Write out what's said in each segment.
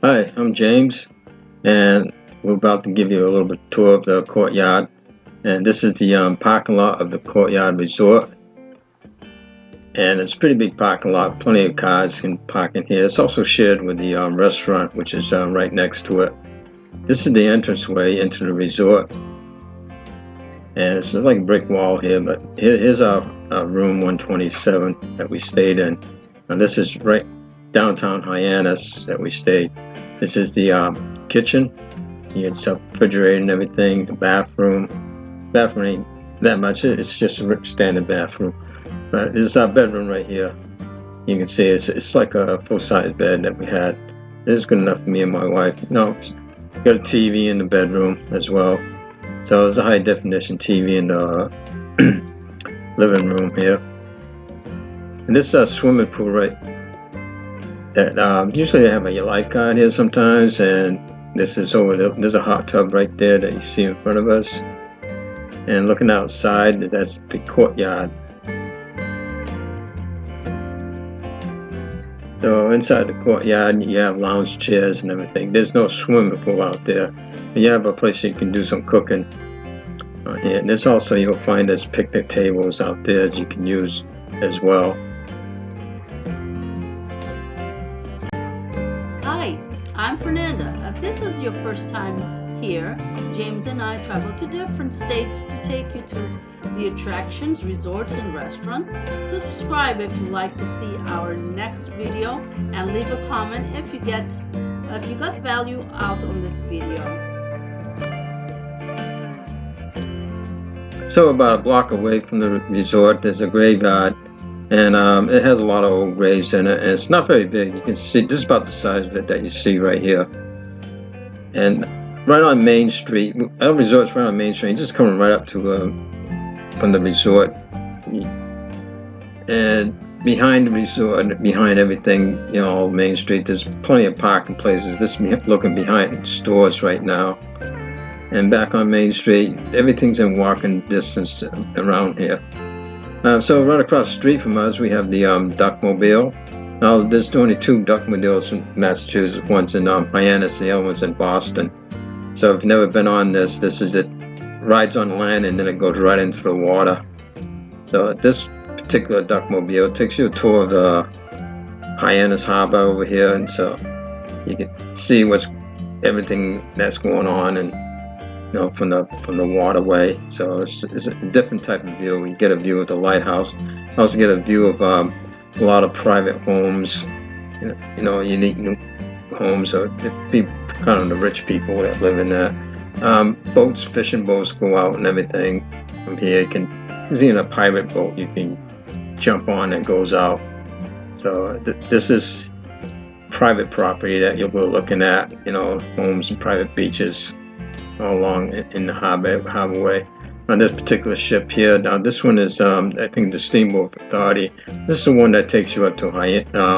Hi, I'm James, and we're about to give you a little bit tour of the courtyard. And this is the parking lot of the Courtyard Resort, and it's a pretty big parking lot. Plenty of cars can park in here. It's also shared with the restaurant, which is right next to it. This is the entranceway into the resort, and it's like a brick wall here. But here's our room 127 that we stayed in. And this is right downtown Hyannis that we stayed. This is the kitchen. You get some refrigerator and everything. The bathroom ain't that much. It's just a standard bathroom. But this is our bedroom right here. You can see it's like a full-size bed that we had. It's good enough for me and my wife. Got a TV in the bedroom as well. So there's a high definition TV in the living room here. And this is a swimming pool, right? That usually they have a lifeguard here sometimes, and this is over there. There's a hot tub right there that you see in front of us. And looking outside, that's the courtyard. So inside the courtyard, you have lounge chairs and everything. There's no swimming pool out there. You have a place you can do some cooking on here. And there's also, you'll find there's picnic tables out there that you can use as well. Hi, I'm Fernanda. If this is your first time here, James and I travel to different states to take you to the attractions, resorts, and restaurants. Subscribe if you'd like to see our next video, and leave a comment if you got value out on this video. So about a block away from the resort, there's a graveyard, and it has a lot of old graves in it, and it's not very big. You can see just about the size of it that you see right here. And right on Main Street, our resort's right on Main Street, just coming right up to from the resort. And behind the resort, behind everything, Main Street, there's plenty of parking places. This looking behind stores right now. And back on Main Street, everything's in walking distance around here. So right across the street from us, we have the Duckmobile. Now, there's only two Duckmobiles in Massachusetts. One's in Hyannis, the other one's in Boston. So if you've never been on this is it. Rides on land and then it goes right into the water. So this particular Duckmobile takes you a tour of the Hyannis Harbor over here, and so you can see everything that's going on, and from the waterway. So it's a different type of view. You get a view of the lighthouse. You also get a view of a lot of private homes, unique new homes, or people, kind of the rich people that live in there. Boats, fishing boats go out and everything from here. You can see in a pirate boat you can jump on and goes out. So this is private property that you'll go looking at, homes and private beaches all along in the harborway. On this particular ship here, now this one is I think the Steamboat Authority. This is the one that takes you up to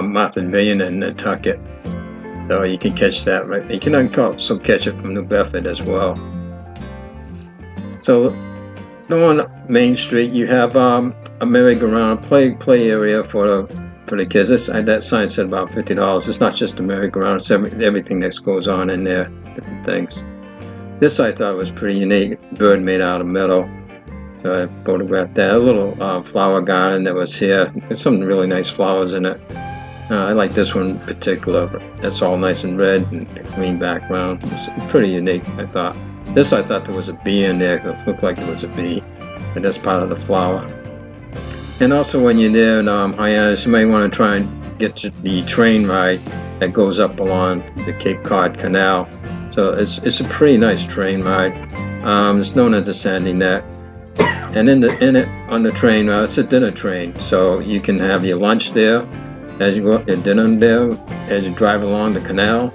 Martha's Vineyard and Nantucket. So you can catch that right. You can also catch it from New Bedford as well. So on Main Street, you have a merry-go-round play area for the kids. That sign said about $50. It's not just a merry-go-round; it's everything that goes on in there, different things. This I thought was pretty unique. Bird made out of metal. So I photographed that. A little flower garden that was here. There's some really nice flowers in it. I like this one in particular. It's all nice and red and a green background. It's pretty unique, I thought. I thought there was a bee in there, because it looked like there was a bee, but that's part of the flower. And also when you're there in Hyannis, you may want to try and get the train ride that goes up along the Cape Cod Canal. So it's a pretty nice train ride. It's known as the Sandy Neck. And in it on the train, it's a dinner train, so you can have your lunch there as you go up your dinner there as you drive along the canal.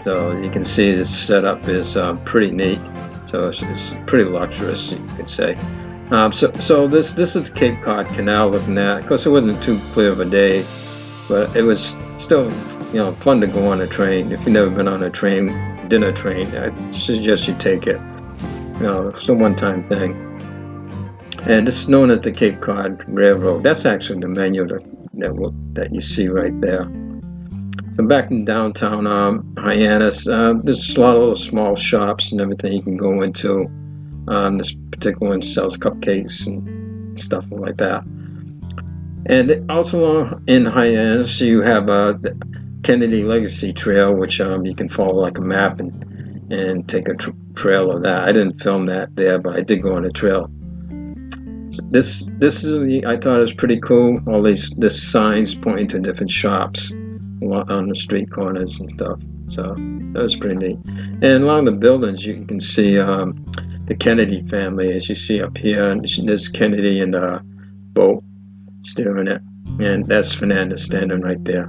So you can see this setup is pretty neat. So it's pretty luxurious, you could say. So this is the Cape Cod Canal looking at. Of course, it wasn't too clear of a day, but it was still fun to go on a train. If you've never been on a dinner train, I suggest you take it. It's a one-time thing. And this is known as the Cape Cod Railroad. That's actually the menu that you see right there. So back in downtown Hyannis, there's a lot of little small shops and everything you can go into. This particular one sells cupcakes and stuff like that. And also in Hyannis, you have the Kennedy Legacy Trail, which you can follow like a map and take a trail of that. I didn't film that there, but I did go on a trail. So this is, I thought it was pretty cool. All these signs pointing to different shops on the street corners and stuff. So that was pretty neat. And along the buildings, you can see the Kennedy family, as you see up here. And there's Kennedy in the boat steering it, and that's Fernanda standing right there.